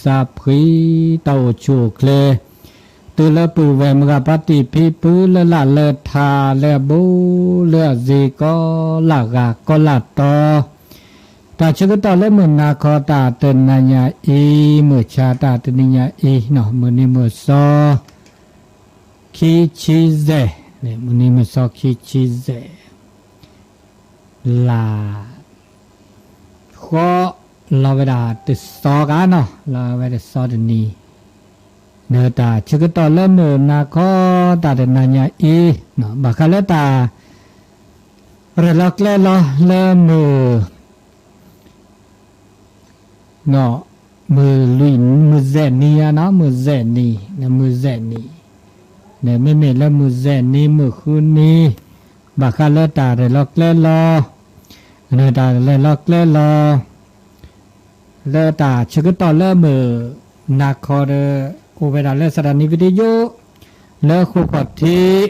sa pri tàu chủ kle từ lỡ bù về mga party pi bù lỡ là lỡ thà lỡ bù lỡ gì có là gà có là to ta chưa có tao lấy mượn na kho ta tên na nhà y mượn cha ta tên nhà y nó mượn ni mượn so khi chi dễ này mượn ni mượn so khi chi dễ là khó là về đà từ so cá nó là về từ so từ ni nếu ta chưa có tao lấy mượn na kho ta tên na nhà y nó bà khai lấy ta rồi lắc lấy lo lấy mượn nó mưa lụy mưa rẻ ni nó mưa rẻ ni là mưa rẻ ni nếu mình là mưa rẻ ni mưa khun ni bà khai lơ ta để lọc lơ lo nơi ta để lọc lơ lo lơ ta chưa có tao lơ mưa nà kho de ô về đã lơ sara ni video lơ khu quạt thi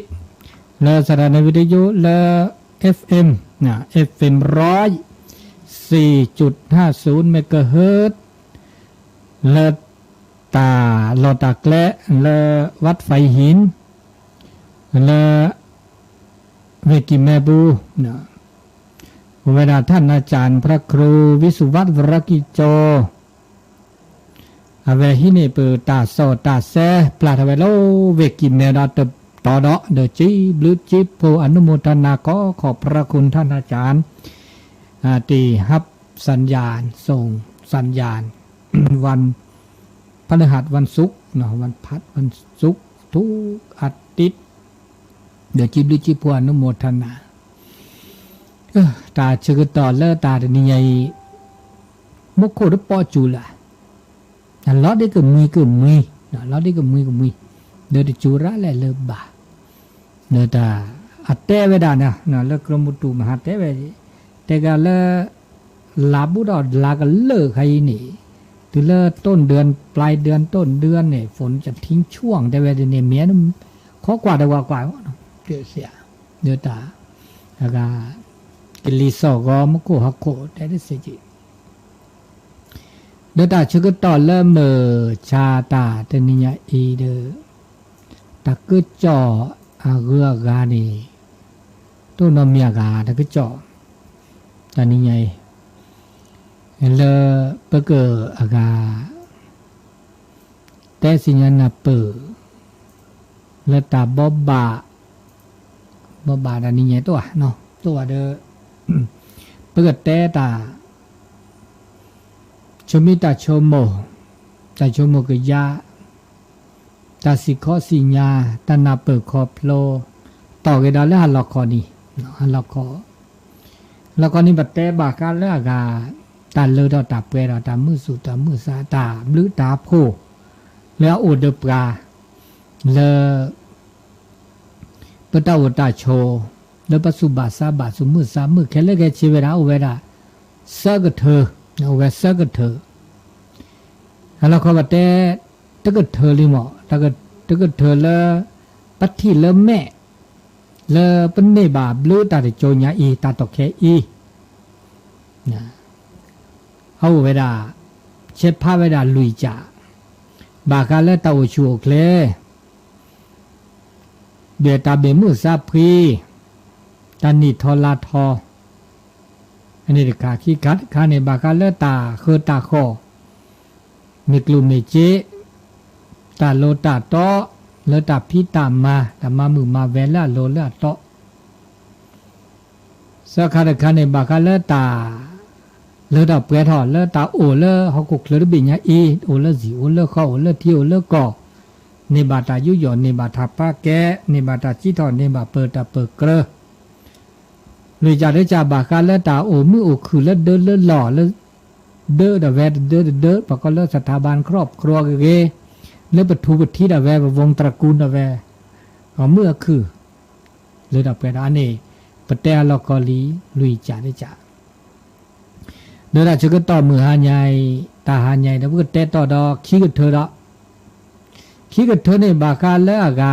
lơ sara ni video lơ FM nè FM 4.50 เมกะเฮิรตซ์เลอตาลอตาแกละเลอวัดไฟหินเลอเวกิแมบูนะเวลาท่านอาจารย์พระครูวิสุวัฒน์วรกิจโจอเวหิเนเปตาโซตาแซปลาทเวโลเวกิแมดาตตอดอเดจีบลูจิโพอนุโมทนาขอบพระคุณท่านอาจารย์ตีฮับสัญญาณส่งสัญญาณ วันพฤหัสวันศุกร์เนาะวันพัดวันศุกร์ทุกอาทิตย์เดี๋ยวจิบลิจิพวนุโมทนาตาเชื่อต่อเลอตาเดี๋ยวนี้ไงมุกโคตรปอจูละแต่ล้อได้ก็มีล้อได้ก็มีเดี๋ยวจูระแหละเลอบาเดี๋ยวตาอัตเตเวดานะเลอกรมุตุมหาเตเวแต่ก็เลลาบุดอลาก็เลิกให้นี่ถึงเลต้นเดือนปลายเดือนต้นเดือนเนี่ยฝนจะทิ้งช่วงแต่เวลาเนี่ยเมียนข้อกว่าแต่กว่าเดือดเสียเดือดตาแล้วก็กิริสอกอมโกฮักโกแต่ได้เสียจีเดือดตาชื่อก็ต่อเริ่มชาตาเตนิยาอีเดอตะกุจ่ออาเกือกานี่ตัวนเมียกาตะกุจ่อตอนนี้ไงเลอเปเกออากาแต่สิญญาณเปเลตาบบาตอนนี้ไงตัวเนาะตัวเดอเปเกแต่ตาชมิตาชโมตาชโมกยาตาสิขอสิญาตานาเปขอโพลต่อกันดาแล้วหันล็อกคอนี่หันล็อกคอแล้วก็นี่บัดแต่บาการแล้วอากาตาเลอตาเปรตามือสุตามือสาตาบลือตาโพแล้วอุดปลาเลอปตาวตาโชแล้วปสุบาสาบาสุมือสามือแค่เล็กแค่ชีเวราอุเวราสักเธอเอาไว้สักเธอแล้วเขาบัดแต่ตะกเธอลิหมอตะกเธอเลอปัทธิเลอแม่เลอปนเนบาบลือตาโจญาอีตาตอกแคอีนะเอาเวลาเช็ดผ้าเวลาลุยจ่าบากาเลตาโอชูเคลเบียตาเบมุซาพรีตานิทอลาทออันนี้ขาขี้กัดขาในบากาเลตาคือตาคอมีกลุ่มเมเจตาโลตาโตเลตาพิตามาตามามือมาเวลาโลเลโตสักขาในบากาเลตาเลตาเปรทอเลตาโอเลเขากุกเลบิญญาอีโอเลสีโอเลข้อโอเลที่โอเลก่อในบาตายุยอนในบาตาป้าแกในบาตาจิตอนในบาเปิดตาเปิดเกลอเลยจากได้จากบากาเลตาโอมือโอคือเลเดินเลหล่อเลเดินแต่แวดเดินปากก็เลสถาบันครอบครัวเกเลปทุปทิดแววงตระกูลแวเอาเมื่อคือเลยดับไปด้านนี้ปเตอลกอลีลุยจ่าได้จ่าเดินจากก็ต่อมือหาใหญ่ตาหาใหญ่แล้วก็เตะต่อดอกขี้กับเธอดอกขี้กับเธอในบาคาเลอากา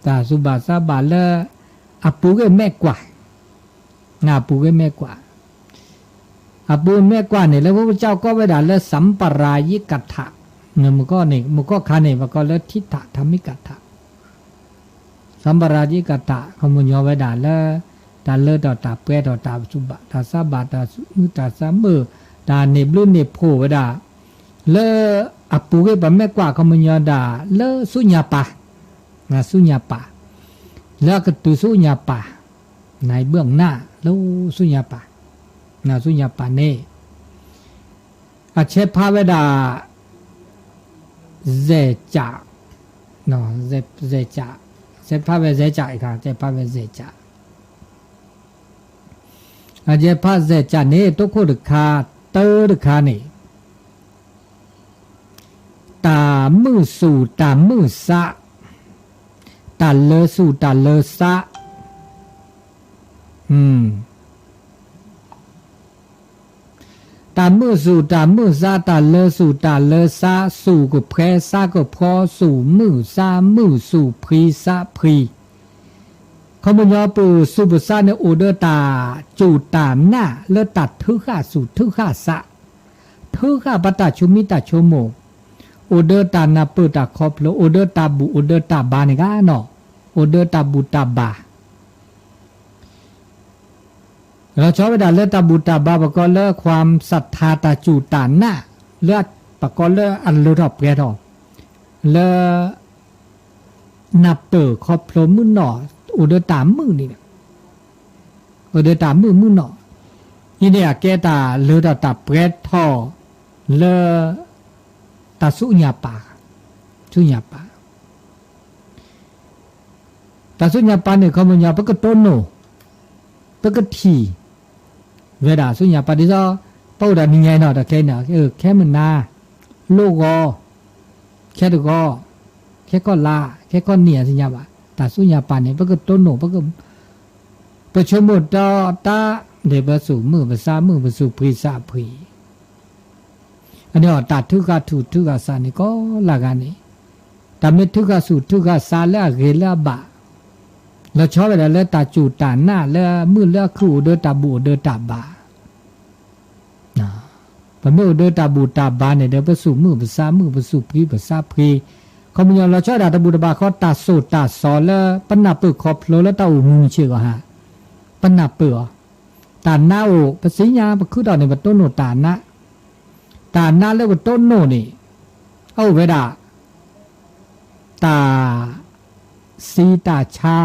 ตาสุบาสาบาเลอปูก็แม่กว่าหน้าปูก็แม่กว่าอปูแม่กว่าเนี่ยแล้วพระเจ้าก็ไปด่าเลสัมปรายิกัตถะ เนี่ยมันก็คาเนี่ยมันก็เลทิฏฐธรรมิกัตถะสัมปราชิกัตถะขมุญญอไว้ด่าแล้วตาเลอต่อตาเป้ต่อตาสุบะตาซาบะตาสุตาซาเมอตาเนบลุเนโพไว้ด่าเลออปูเกบะแม่กว่าขมุญญอด่าเลอสุญญาปะนะสุญญาปะแล้วก็ตุสุญญาปะในเบื้องหน้าแล้วสุญญาปะนะสุญญาปะเน่อาเชพาไว้ด่าเจจ่าเนาะเจจ่าเชพาไว้เจจ่าอีกครั้งเชพาไว้เจจ่าอาเจพาเจจ่าเนี่ยตุกคนคาเตอร์คาเนี่ยตามือสู่ตามือซะตาเลอสู่ตาเลอซะตามือสู่ตามือซาตาเลอสู่ตาเลอซาสู่ก็แพรซาก็พอสู่มือซามือสู่พรีซาพรีขมุญญอปูสุบซาเนโอเดอตาจูตาหน้าเลอตัดทึข้าสู่ทึข้าสะทึข้าปตาชุมิตาโชโมโอเดอตานาปูตาคอปโลโอเดอตาบุโอเดอตาบานิกาเนาะโอเดอตาบุตาบาเราชอบไปด่าเลือตาบุตาบาปกรเลือความศรัทธาตาจูตาหน้าเลือดปกรเลืออันเลือดเปรียดเลือนับเปิดครอบพลมือหน่ออุดตามมือนี่เนี่ยอุดตามมือหน่อนี่เนี่ยแกตาเลือดตาเปรียดท่อเลือตาสุญญาปาสุญญาปาตาสุญญาปาเนี่ยเขามันยาปกต้นโนปกทีเวลาสุญญาปาดิซอเป้าดานิไงเนาะตะแค่เนาะแค่มันนาโลกอแค่ตะกอแค่ก็ลาแค่ก็เนี่ยสุญญาปาตาสุญญาปาเนี่ยปกต้นโนปกประชมดตาเดบสู่มือภาษามือภาษาพรีสาพรีอันนี้ตัดทุกข์ถูกทุกข์สานี่ก็ละกันนี่แต่ไม่ทุกข์สู่ทุกข์สาแล้วเกลบะเราชอบไปแล้วตาจูตาหน้าแล้วมือแล้วคู่เดินตาบูเดินตาบานะพอเมื่อเดินตาบูตาบาเนี่ยเดินไปสู่มือภาษามือไปสู่พรีภาษาพรีเขาไม่ยอมเราชอบตาบูตาบาเขาตาโซตาซอแล้วปัญหาเปิดขอบโลแล้วตาอูมุงเชื่อฮะปัญหาเปิดตาหน้าโอภาษีญาปคือดอกในบัดต้นโนตาหน้าตาหน้าแล้วบัดต้นโนนี่เอาเวดาตาสีตาชา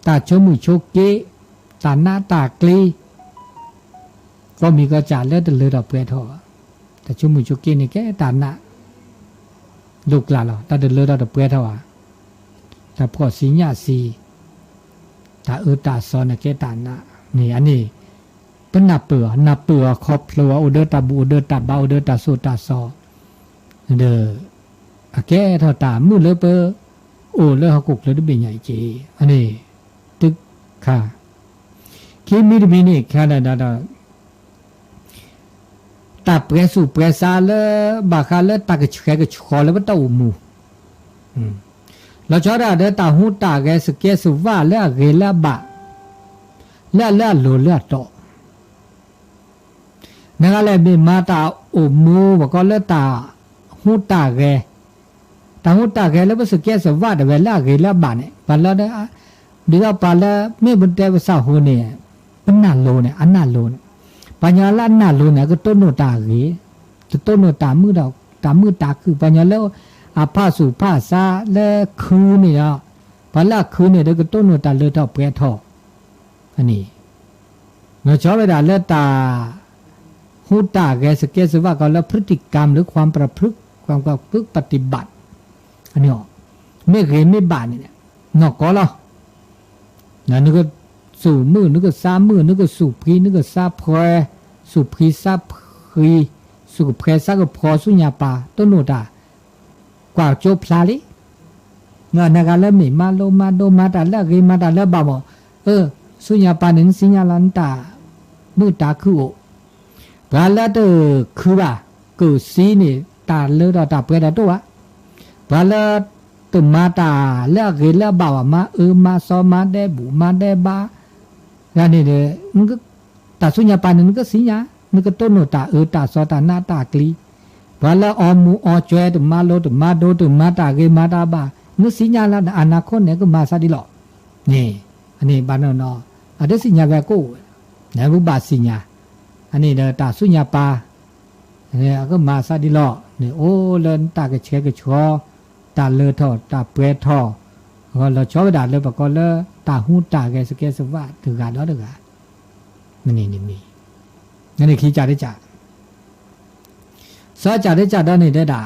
ตาโชมุโชเกตาหน้าตากลีก็มีก็จ่าเลือดเลือดเปรี้ยทอแต่โชมุโชเกนี่แกตาหน้าลูกหลานเราตาเลือดเปรี้ยทอแต่พอสีญาสีตาตาซอนแกตาหน้านี่อันนี้เป็นนับเปื่อครอบครัวโอเดอร์ตาบูโอเดอร์ตาบาโอเดอร์ตาโซตาซอเด้อแกทอตามือเลเปอโอเลอเฮากุกเลยได้เป็นใหญ่เจอันนี้ตึกค่ะคิมิดมินี่ค่ะดาตาเปรสุเปรซาเลบาคาเลตากะแขกะชอเลบตาอูมูเราชอบได้ตาหูตาแกสเกสุว่าเลเกลบะเลโลเลโตนั่นก็เลยมีมาตาอูมูบอกก็เลตาหูตาแกตาหูตาแกแล้วก็สเกสุว่าเดเวลาเกลบะเนี่ยปะละเดดีก็ปะละไม่บุญเตวสาโหเนี่ยเป็นนาโลเนี่ยอันนาโลเนี่ยปัญญาละนาโลเนี่ยก็ต้นโนตาเกต้นโนตามือดอกตามือตาคือปัญญาแล้วอาภาสุภาษาและคืนนี่เนาะปะละคืนเนี่ยเด็กก็ต้นโนตาเลอทอเปรทออันนี้เราชอบเวลาเลตาหูตาแกสเกสว่าก็แล้วพฤติกรรมหรือความประพฤติความประพฤติปฏิบัติอันนี้ไม่เคยไม่บาดเนี่ยนอกก็แล้วนั่นนึกว่าสู่มือนึกว่าซามือนึกว่าสู่พีนึกว่าซาเพรสู่พีซาพรีสู่เพรซาก็พอสุญญาปาต้นโนตากว่าโจพลาลิเงินนักแล้วมีมาโลมาโดมาตาแล้วเกมาตาแล้วบ่าวสุญญาปาหนึ่งสิญญาลันตามือตาคือโอบาลาเตคือว่ากูสีนี่ตาเลือดตาเปรตตัวบาลาตุมาตาแล้วเกแล้วบ่าวมามาซอมาได้บุมาได้บาแล้วนี่เนี่ยมันก็ตาสุญญาปาหนึ่งก็สิญญามันก็ต้นโนตาตาซอตาหน้าตากลี บาละออมูออจวยตุมาโลตุมาโดตุมาตาเกมาตาบานึสิญญาละอนาคตเนี่ยก็มาซาดิหรอนี่อันนี้บานนออะเดสิญญาแบบกูเนบุบาสิญญาอันนี้เดตาสุญญาปาเนี่ยก็มาซาดิหรอนี่โอ้เลินตากระเชกระชัวตาเลอทอตาเปรทอก็เราชอบด่าเลยปะก็เลตาหูตาแกสเกสว่าถือกาดอถือกามันนี่มีนั่นนี่ขี้จ่าได้จ่าสาจ่าได้จ่าดอนนี่ได้ด่า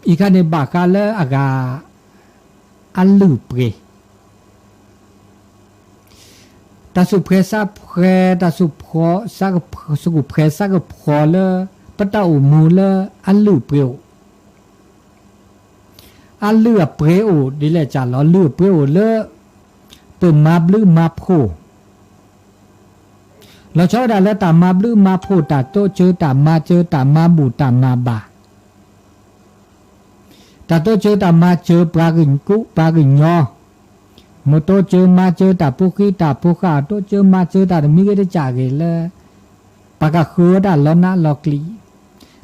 อีกคันในบากาเลอากาอันลือเปรตาสุเพซาเพตาสุพอสักสุกุเพสักพอเลปตาอุมูเลอันลือเปรวอันเลือเปรโอดิแลจ่าล้อเลือเปรโอเลเปิ่มมาบลือมาโพเราชอบด่าแล้วตามาบลือมาโพตาโตเจอตามาเจอตามาบูตามาบาตาโตเจอตามาเจอปลากินกุปลากินยอมโตเจอมาเจอตาปุกีตาปุขาโตเจอมาเจอตามีก็ได้จ่าเกลปากกาเขือด่าล้อนะล้อกลี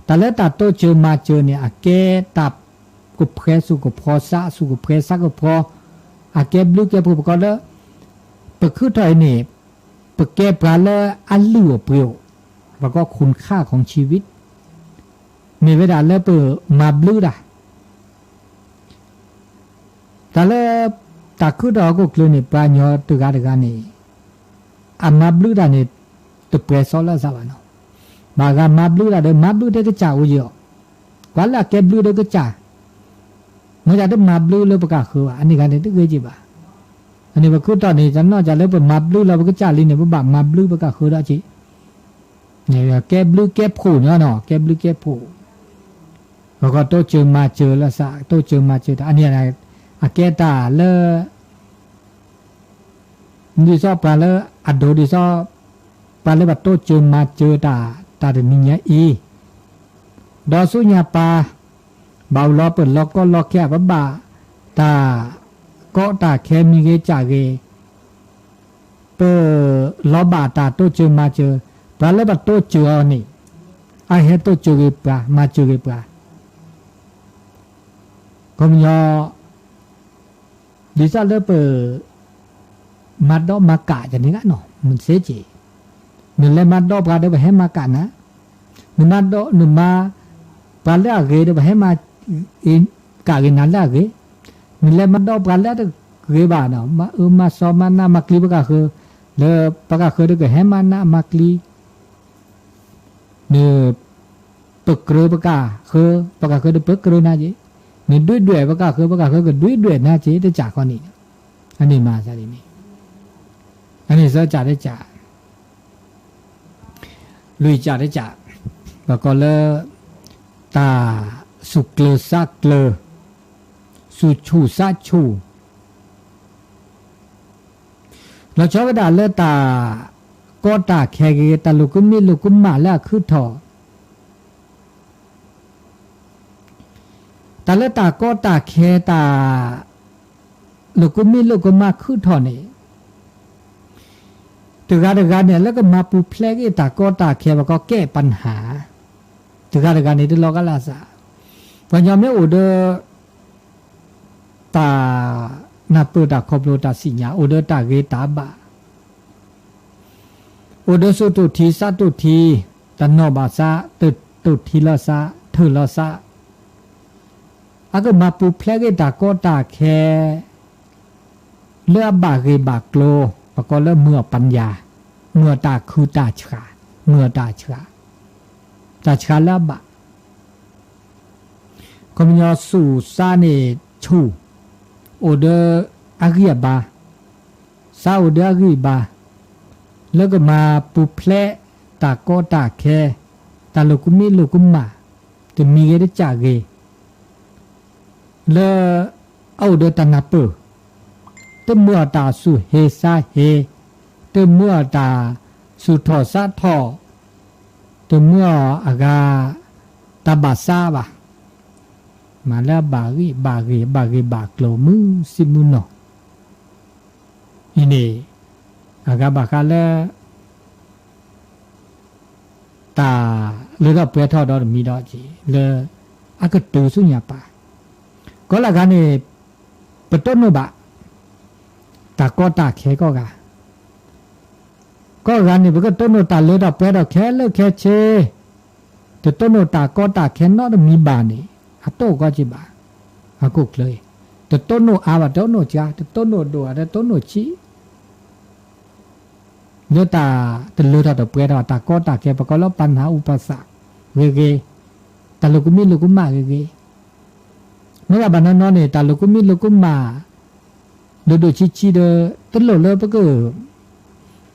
แต่แล้วตาโตเจอมาเจอเนี่ยแกตากุเพสุกุพอซะสุกุเพสักพออาเก็บลูกเก็บผู้ประกอบแล้วปะคือถอยนี่ปะแก้ปลาแล้วอันเหลือเปรียวแล้วก็คุณค่าของชีวิตมีเวลาแล้วเปิดมาบลูดาแต่แล้วตาคือดอกก็กลืนนี่ปลาหยอตุกาตกันนี่อามาบลูดานี่ตุเปรสอลซาบานบางามาบลูดาเดมาบลูเดก็จ่าอุยอกว่าละเก็บลูเดก็จ่าเมื่อจะได้มาบลูเลยประกาศคืออันนี้กันเนี่ยตึกเกจิบะอันนี้ว่าคือตอนนี้ฉันนอกจากเลยเป็นมาบลูแล้วก็จ่าลินเนี่ยว่ามาบลูประกาศคือได้จีเนี่ยแก้บลูแก้ผูเนาะแก้บลูแก้ผูแล้วก็โตเจอมาเจอแล้วซะโตเจอมาเจออันนี้อะไรอาแก้ตาเลดิซอปลาเลอดโดดิซอปลาเลบัดโตเจอมาเจอตาเดมิญะอีดอสุญญาปาบ่าวล้อเปิดล้อก็ล้อแค่บ่าตาก็ตาแค่มีเกจ่าเกเปิดล้อบาตาโตเจอมาเจอปลาเลยบัดโตเจอนี่ไอเฮโตเจอเกปลามาเจอเกปลาก็มีดิซาเลเปิดมาดอมากะจะนี่กันเนาะมันเสียจีนึเลยมาดอปลาเดบให้มากะนะนึมาดอนึมาปลาเลอะเกเดบให้มาอินกากินนั่นแหละเกมีเลมันดอกปลาแล้วเกบ้านะมาสอมานามักลีปะกะคือเลปะกะคือเดกเฮมานามักลีเนี่ยปกเกรปะกะคือปะกะคือเดปกเกรนะจีเนี่ยด้วยปะกะคือก็ด้วยนะจีได้จากคนนี้อันนี้มาซะดิมีอันนี้ซะจ่าได้จ่าลุยจ่าได้จ่าแล้วก็เลตาสุกเลซักเลสุชูซัชูเราชอบด่าเลตาก็ตาแขกตาลูกมีลูกมาแล้วคือถอตาเลตาก็ตาแขตาลูกมีลูกมาคือถอนี่ตึกาเนี่ยแล้วก็มาปูเพลกตาก็ตาแขว่าก็แก้ปัญหาตึกานี่ที่เราก็ลาซาวันยามเนี่ยโอเดตานาเปิดตาคอบโลตาสิญญาโอเดตาเกตาบะโอเดสุตุทีสัตุทีตันนอบาซาตุทีลาซาเธอลาซาอาก็มาปูเพลกตาก็ตาแคเลือบาเกบากโลปะก็เลือเมื่อปัญญาเมื่อตาคือตาชาเมื่อตาชาลาบะก็มีสู่ซาเนชูโอเดอากิบาซาโอเดอากิบาแล้วก็มาปูเพลตาก็ตาแคตาลูกมีลูกมาจะมีเกได้จากเกแล้วเอาเดตานาเปอเตเมื่อตาสู่เฮซาเฮเตเมื่อตาสู่ทอซาทอเตเมื่ออากาตาบาซาบะมาแล้วบากโลมือสิมุนเนาะนี่อากาบากาแล้วตาเลือดเปรี้ยวทอดมีดอจีเล อากตูสุญญาปาก็ละกันนี่ปะต้นโนบะตาก็ตาแค่ก็กันนี่ก็ต้นโนตาเลดอกแปดอกแค่เลแค่เชแต่ต้นโนตาก็ตาแค่นอดมีบานี่อะโตก็จิบาอากุกเลยแต่ต้นโนอาบะต้นโนจ้าแต่ต้นโนดัวแต่ต้นโนชีเนื้อตาตะลือดอกเปรดตาก็ตาแค่ปะก็แล้วปัญหาอุปสรรคเกตาลูกมิลูกมาเกเมื่อบันนั้นเนี่ยตาลูกมิลูกมาดูชีเดตลอดเลยปะก็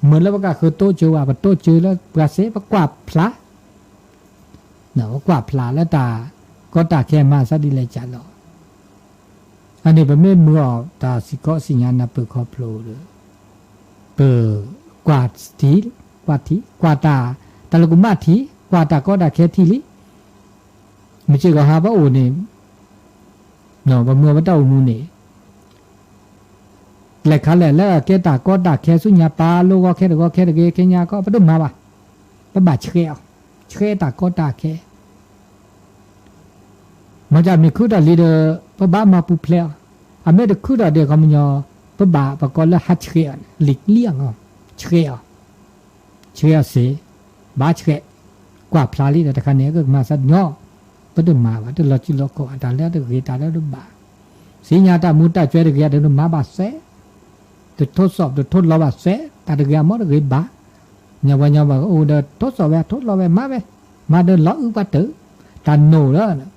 เหมือนแล้วปะก็คือโตเจอว่าปะโตเจอแล้วปะเสปะกวาดพระเนาะกวาดพระแล้วตาก็ตาแค่มาซะดีเลยจ้ะเนาะอันนี้เป็นเมื่อมือตาสิก็สิญาณเปิดครอบโลเลยเปิดกวาดทีกวาดทีกวาดตาลูกมาทีกวาดตาก็ตาแค่ทีลิไม่ใช่ก็หาว่าโอ้เนี่ยเนาะว่าเมื่อวันเต้ามูเนี่ยแหละขาแหละแล้วแกตาก็ตาแค่สุญญาปาโลก็แค่ก็แค่แค่ญาก็ปะดุมาป่ะปะบาเชื่อตาก็ตาแค่มันจะมีคู่ดาลีเดอปะบ้ามาปุเพลอเมริกคู่ดาเดียก็มันยอปะบาปะก็ละฮัดเชื่อหลีกเลี่ยงอ่ะเชื่อเสียบาเชื่อกว่าพลาลีแต่คันนี้ก็มาสัญญาปะดุมาว่าตัวเราจิโลก็ตาแล้วตัวเกตาแล้วดุบาสิญญาตามุตตาช่วยเกียร์ดุมาบาเสตัวทดสอบตัวทดลองบาเสตาเกียร์มอดเกียบาเนี่ยว่าโอ้เดทดสอบแบบทดลองแบบมาเดินล้ออึปะเตอตาโน่แล้วเนี่ย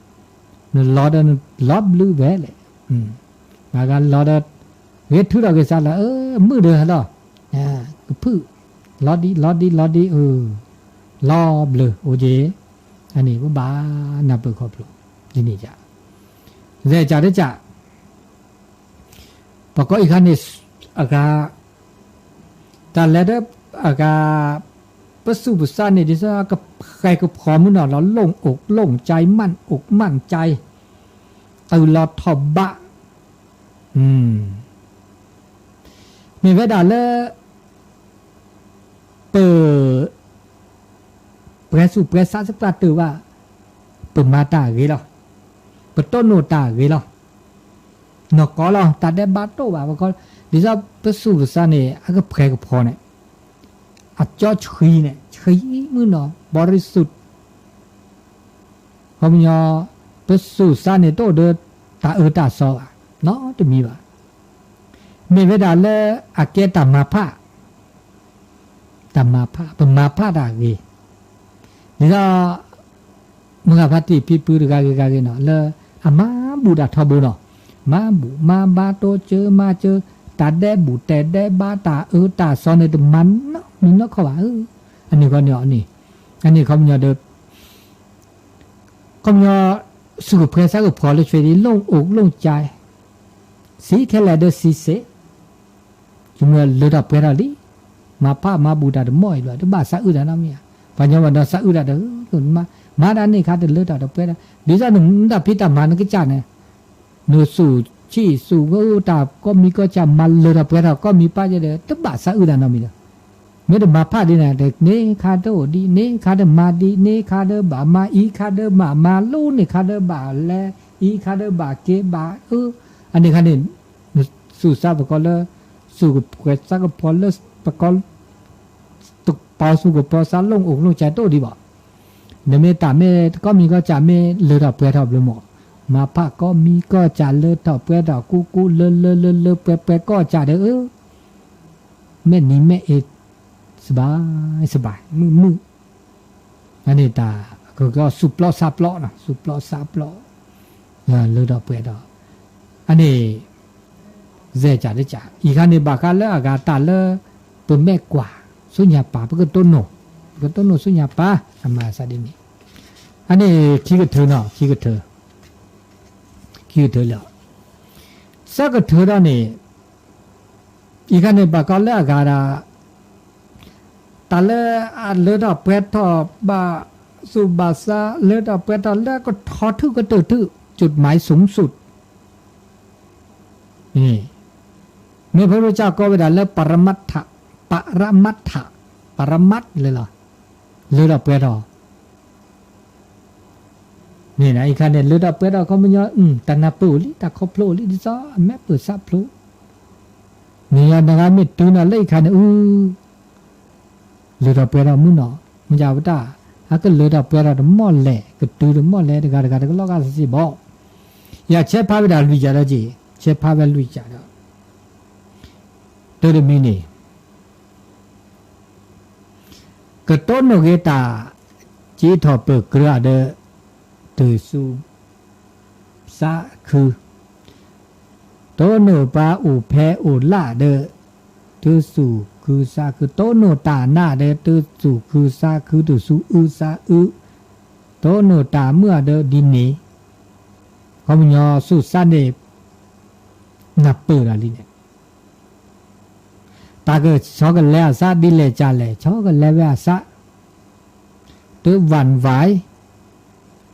ล้อเดินล้อบลื้อแวเลยมากันล้อเดินเวททุเราเกิดอะไรมือเดินฮะล้อก็พื้ล้อดีล้อบลื้อโอเจอันนี้ก็บ้านับเปิดครอบครัวที่นี่จ้ะเดี๋ยวจ้ะปกติอีกครั้งนี้อากาแต่แล้วเด้ออากาประสูบุษานี่ดิฉันก็ใครก็พร้อมมื้อน่ะเราโล่งอกโล่งใจมั่นอกมั่นใจตื่นรอทบบะมีเวลาเลยเปิดประสูประสาสักตัวว่าเปิดมาตาเกลอเปิดต้นโนตาเกลอนกก็ลอตัดได้บาโตว่าก็ดิฉันประสูบุษานี่ก็ใครก็พอเนี่ยอาจจะชีเนี่ยชีมือเนาะบริสุทธิ์เขามีประสูติสานเนี่ยโตเดตาตาซอเนาะจะมีว่ามีเวลาเลยอาเกตามาพะเป็นมาพะดากีนี่ก็มึงอาพัติปีปืดกากีเนาะเลยอามาบูดาทบุเนาะมาบาโตเจอมาเจอตาได้บูแต่ได้บาตาตาซอนในตมันเนาะนี่เนาะเขาว่าอันนี้ก็เนาะนี่อันนี้เขาเนี่ยเด้อเขาเนี่ยสุขเพลินสักพอเลยช่วยดีลงอกลงใจสีแค่ละเด้อสีเสจุ่มเลือดเปร่าลีมาป้ามาบูดาเดมอยเลยเดบ้าสะอึดนะเมียปัญญาวันเดสะอึดเด้อมาด้านนี้ขาดเลือดเปร่าดิฉันหนึ่งดาพิตามันก็จ้าเนี่ยเนื้อสู่ชีสู่ก็ตาก็มีก็จะมาเลือดเปร่าก็มีป้าจะเด้อเดบ้าสะอึดนะเมียไม่ได้มาพาดีนะเด็กเนคาเดอดีเนคาเดมาดีเนคาเดบามาอีคาเดมาลูเนคาเดบาแลอีคาเดบาเกบาอันนี้คันนี้สู่ซาบก็เลยสู่กับเกศซักพอเลยปกอตุกปอสู่กับปอซาลงอกลงใจโตดีบ่เนี่ยเมตาเมก็มีก็จะเมเลือดเปรี้ยวเลยหมดมาพาก็มีก็จะเลือดเปรี้ยวกูเลเปรี้ยวก็จะเด้อแม่นี่แม่สบายมืออันนี้ตาก็สุปลอซาปลอนะสุปลอซาปลอเลือดเปรี้ยวอันนี้เจจ่าได้จ่าอีกอันนี้บากาเลอากาตาเลเป็นแม่กว่าสุญญาปาเป็นต้นโนสุญญาปาทำมาซะดินี่อันนี้ขี้กระเธอเนาะขี้กระเธอแล้วสักกระเธอแล้วนี่อีกอันนี้บากาเลอากาดาตาเลเลือดเปรี้ยวบาสุบาซาเลือดเปรี้ยวแล้วก็ทอทึกก็ตื่นจุดหมายสูงสุดนี่เมื่อพระพุทธเจ้าก็เวลาเลิกปรมัตถเลยเหรอเลือดเปรี้ยว นี่นะอีกคันเนี่ยลือดอกเปิดดอกเขาไม่ยอตานาปูลิตาคอโผล่ลิดิซอแม่เปิดซับโผล่นี่ยนะครับมิตูน่ะเลยคันเนี่ยลือดอกเปิดดอกมื้อเนาะมึงจะว่าตาอะก็ลือดอกเปิดดอกม่อแหล่ก็ตูดม่อแหล่ตะกะก็ลอกกะสิบ่อย่าเช็ดพาไปดาลุยจาแล้วจีเช็ดพาไปลุยจาแล้วตัวมีนี่ก็ต้นโนเกตาจีทอเปิดกระเดตือสูสะคือโตโนปาอูแพอูละเดตือสูคือสะคือโตโนตาหน้าเดตือสูคือสะคือตือสูสะโตโนตาเมื่อเดดินนี้เขามียอสุสะเนนับเปิดอะไรเนี่ยตาก็ชอบกันแล้วซะดิเลจาเลชอบกันแล้วว่าซะตัวหวั่นไหว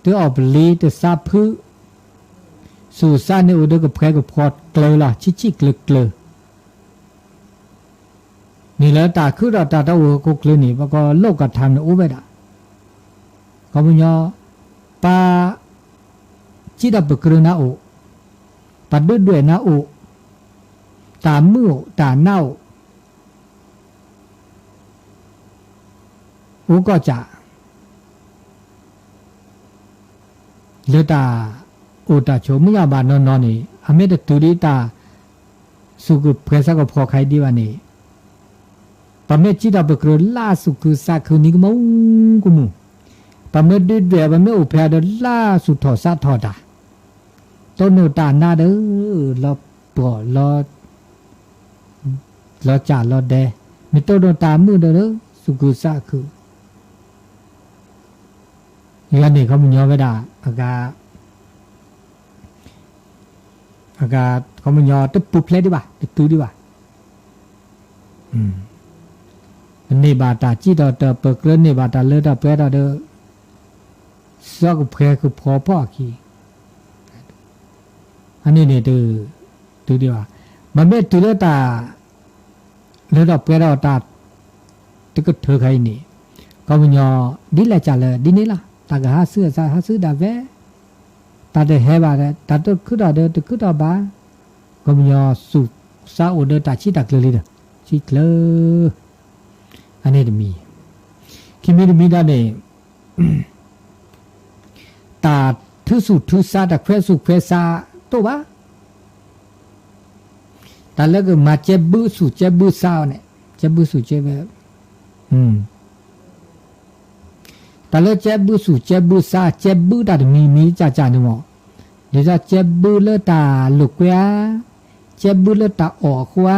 ตัวออกลีตัวซาพื้สู่ซาในอุดกับแพรกับพอดเกลือละชิเกลือนี่แล้วตาคือเราตาตัวก็เกลือนี่เพราะก็โลกกระทำเนี่ยอุเบดะเขาไม่ยอปาจิตดับเกลือนะอุปัดด้วยนะอุตามือตาเน่าอุก็จะเลตาอุตาโชมุยาบานนนี่อเมตตุริตาสุกุเพรสก็พอใครดีวะนี่ปะเมจิตาเบกรลาสุกุสักคือนิกมงกุมุปะเมดิดเวปะเมอุเพดลาสุทอสะทอดาต้นโนตานาเด้อลอปอลอจ่าลอแดมิโตโนตามือเด้อสุกุสักคือยันนี่เขามันย่อไว้ได้อากาเขามันย่อตึ๊บปุ๊บเลยดีป่ะตึ๊บตู้ดีป่ะนี่บาตาจีดอเตอเปิกเล่นนี่บาตาเลือดเปรดเด้อซอกเพลคือพอพ่อขี้อันนี้เนี่ยตื้อดีป่ะมันไม่ตื้อเลือดตาเลือดเปรดตาตึกเธอใครนี่เขามันย่อดิแลจ่าเลยดินี่ล่ะตากหาซื้อดาเวตาเดเฮบาเดตาตุคุดาเดตุคุดาบาก็มียอสุซาโอเดตาชิตากเลลีเดชิเคลอันนี้จะมีคิมีดาเนตาทุสุทุซาตะเควสุเควซาโตบาตาแล้วก็มาเจ็บบุสุเจ็บบุซาเนี่ยเจ็บบุสุเจ็บตาเลเจ็บบุสุเจ็บบุซาเจ็บบุตาดมีจ่าเนี่ยมั้งเดี๋ยวจะเจ็บบุเลตาลุกเวียเจ็บบุเลตาออกขวา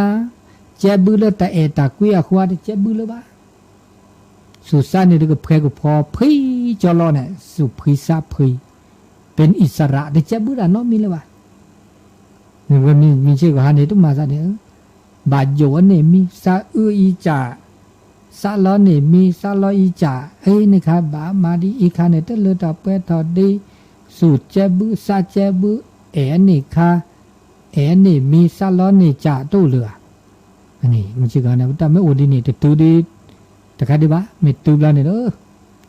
เจ็บบุเลตาตากุยขวาเจ็บบุเลบ้าสุสานนี่ก็เพลก็พอพีจอลอเนี่ยสุพีซาพีเป็นอิสระเดี๋ยวเจ็บบุตาน้องมีเลยบ้านี่ก็มีชื่อของฮันนี่ตุ้มมาซะเนี่ยบาดโยนเนี่ยมีซาอีจ่าซาลอนี่มีซาลออีจ่าเฮ้ยนี่ครับบามาดีอีกคันเนี่ยตะเลือดเปทอดีสูเจ็บบุซาเจ็บบุนี่ค่ะนี่มีซาลอนี่จ่าตู้เรืออันนี้มันชื่อกันนะแต่ไม่อดีนี่แต่ตู้ดีแต่ค่ะดีบ้าไม่ตู้แล้วเนี่ย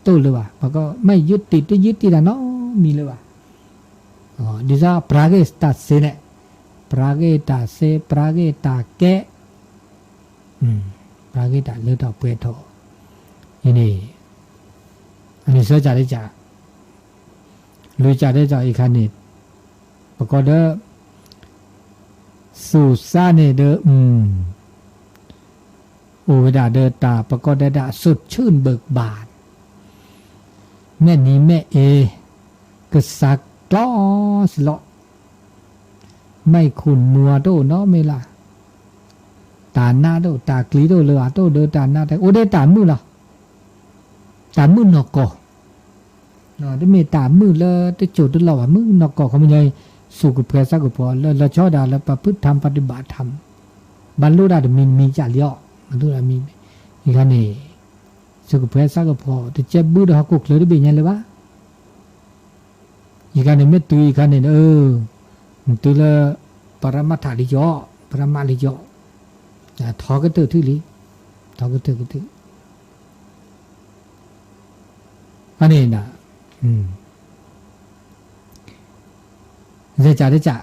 ตู้เรือมันก็ไม่ยึดติดแล้วเนาะมีเลยว่ะอ๋อดิซ่าปราเกสตาเซเนปราเกตาเซปราเกตาแกปราเกตาเลือดเปทออันนี้เสือจ่าได้จ่าลุยจ่าได้จ่าอีกคันนี่ประกอบเด้อสู่ซาเนี่ยเด้อโอเวดาเด้อตาประกอบได้สดชื่นเบิกบานแม่นี้แม่ก็สักกล้อสลอไม่ขุนมัวโตเนาะไม่ล่ะตาหน้าโตตากลีโตเลยโตเด้อตาหน้าแต่โอเด้ตามือล่ะตามือนอกอเนาะได้เมตามือแล้วได้โจทย์เราว่ามือนอกเขาไม่ใช่สุขเพรสักพอแล้วชอบด่าแล้วประพฤติธรรมปฏิบัติธรรมบรรลุได้มีจ่าเลี้ยบรรลุได้มีอีกอันนี้สุขเพรสักพอแต่เจ็บบื้อเขากุกเลยได้เป็นยังเลยวะอีกอันนี้ไม่ตุยอีกอันนี้ตุยแล้วปรมาถาลิโยปรมาลิโยทอก็เตอทื่อลิทอก็เตออันนี้นะ เสียจ่าได้จ่า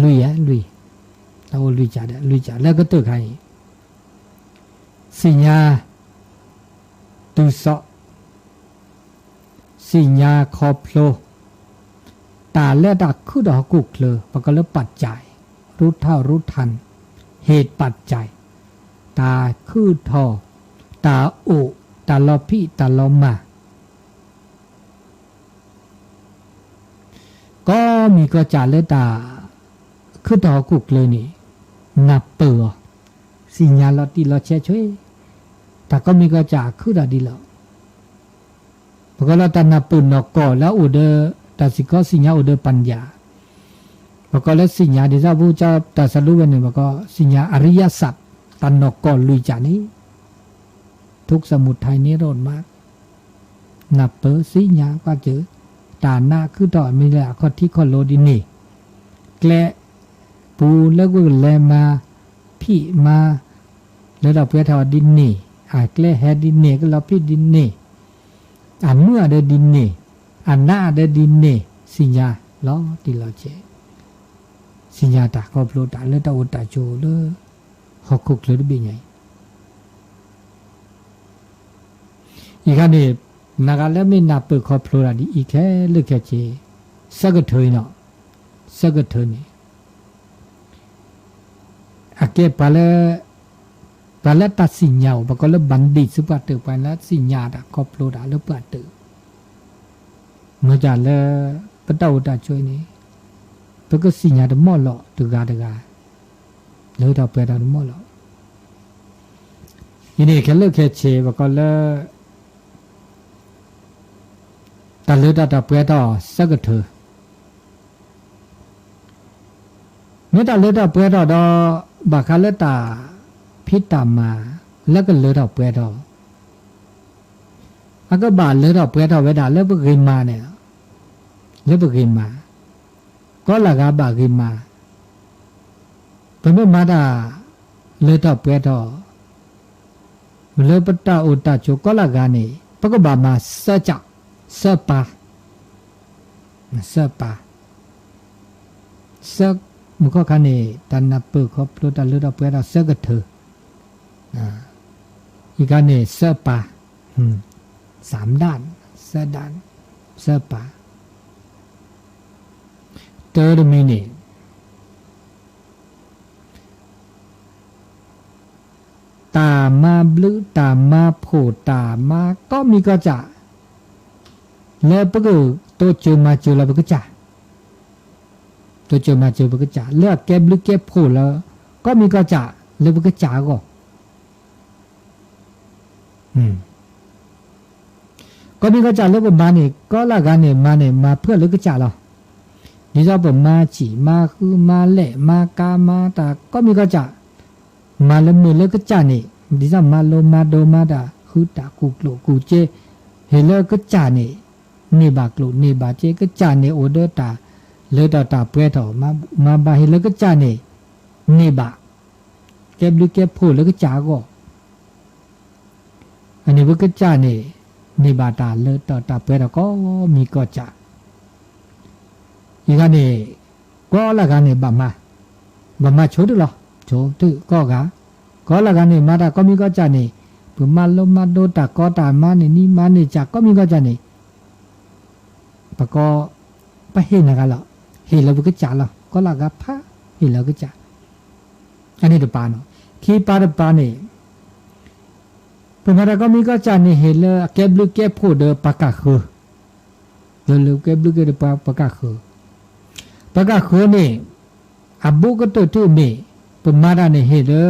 ลุยเราลุยจ่าได้ลุยจ่าแล้วก็ตัวใครสิญญาตุสอสิญญาคอพโลตาและดักคือดอกกุกเลยปก็เลยปัจจัยรู้เท่ารู้ทันเหตุปัจจัยตาคือทอตาโอตาลอพี่ตาลอมาก็มีก็จ่าเลยตาคือดอกกุกเลยนี่นับเปือสิญญาลอตีลอเชช่วยแต่ก็มีก็จ่าคือดาดีแล้วปก็เราตานับปืนนอกก่อแล้วอุเดแต่สิก็สิญญาอุเดปัญญาปก็แล้วสิญญาที่เจ้าผู้เจ้าแต่สรุปกันนี่ปก็สิญญาอริยสัจตันนอกก่อลุยจ่านี้ทุกสมุทัยนิโรธมากนับเปือสิญญาก็เจอตาหน้าคือต่อมีแหละข้อที่ข้อโลดินี่แกละปูแล้วก็แลมาพี่มาแล้วเราเพื่อทอดินนี่แกละแฮดินนี่ก็เราพี่ดินนี่เมื่อเดดินนี่หน้าเดดินนี่สิญญาล้อติลอเจสิญญาตาก็โปรตาเลตาอุตาโจเลหอกคุกเลยบิไงอีกอันนี้นักแล้วไม่นับเปิดคอโปรดีอีกแค่เลือกแค่เจสักเถยเนาะสักเถยนี่เก็บไปแล้วตัดสิญญาปก็แล้วบัณฑิตสุปาตือไปแล้วสิญญาตาครอบโลดาแล้วปาตือเมื่อจากแล้วปะเต้าตาช่วยนี่ปก็สิญญาตมอหลอตึกาแล้วตาเปดาหมอหลอยินดีแค่เลิกแค่เชปก็แล้วตาเลือดตาเปดาสักเถอเมื่อตาเลือดตาเปดาดอบาคาเลตาพิตามาแล้วก็เลือดเปดก็บาเลือดเปดเวดาแล้วก็กินมาเนี่ยแล้วก็กินมาก็ละกาบากินมาเป็นมาดาเลือดเปดเลือดปตาอุตาโจก็ละกานี่ปก็บามาเสจักเสปาเสมุขคันนี่ตันนับเปิดครบรู้ตาเลือดเปดเสกเถออีกอันนี้เสปา3 ด้านเสด้านเสปาthird meaning ตามาบลือตามาโผตามาก็มีก็จะแล้วปก็ตัวเจอมาเจอแล้วปก็จะตัวเจอมาเจอปก็จะเลือกแก้บลือแก้โผแล้วก็มีก็จะแล้วปก็จะก็มีก็จะแล้วปมานี่ก็ละกันนี่มาเพื่อแล้วก็จะเรานี่จะเป็นมาจีมาคือมาเละมากามาตาก็มีก็จะมาแล้วมือแล้วก็จะนี่ดิจะมาโลมาโดมาดาคือตากูโกกูเจเฮเลก็จะนี่บากโลนี่บาเจก็จะนี่โอเดตาเลดตาเปรตอมาบาเฮเลก็จะนี่บาแกบลิแกโพแล้วก็จาก็อันนี้ก็จะนี่บาตาเลดตาเปรตก็มีก็จะอีกอันนี้ก็ละกันนี่บามาโชดหรอโชดก็ละกันนี่มาตาก็มีก็จะนี่ปุมาโลมาโดตาก็ตามานี่มานี่จากก็มีก็จะนี่ปะก็ไปเห็นนะครับเห็นแล้วก็จะละก็ละกับพระเห็นแล้วก็จะอันนี้ตัวปาเนาะขี้ปาตัวปานี่ปุมาตาก็มีก็จะนี่เห็นแล้วแกบลูกแกพูดเดปากกาคือเดี๋ยวแกบลูกแกปากกาคือปากกาคือนี่อับบุก็ตัวที่มีปุมาตานี่เห็นแล้ว